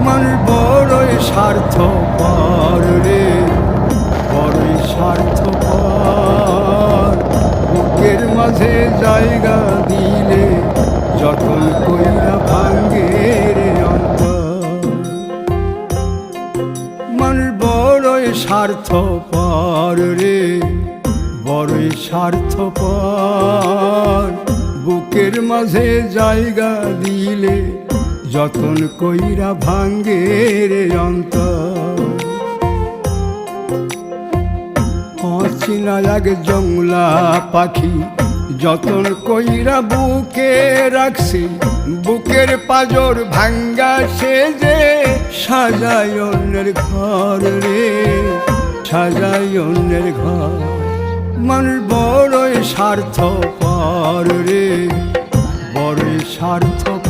মানুষ বড়ই স্বার্থপর রে, বড়ই স্বার্থপর। বুকের মাঝে জায়গা দিলে যতন কইরা ভাঙ্গে রে অন্তর। মানুষ বড়ই স্বার্থপর রে, বড়ই স্বার্থপর। বুকের মাঝে জায়গা দিলে যতন কইরা ভাঙ্গে রে অন্তর। অচিনা এক জংলা পাখি যতন কইরা বুকে রাখছি, বুকের পাজর ভাঙ্গা সে যে সাজায় অন্যের ঘর রে, সাজায় অন্যের ঘর। মানুষ বড়ই স্বার্থপর রে, বড়ই স্বার্থপর।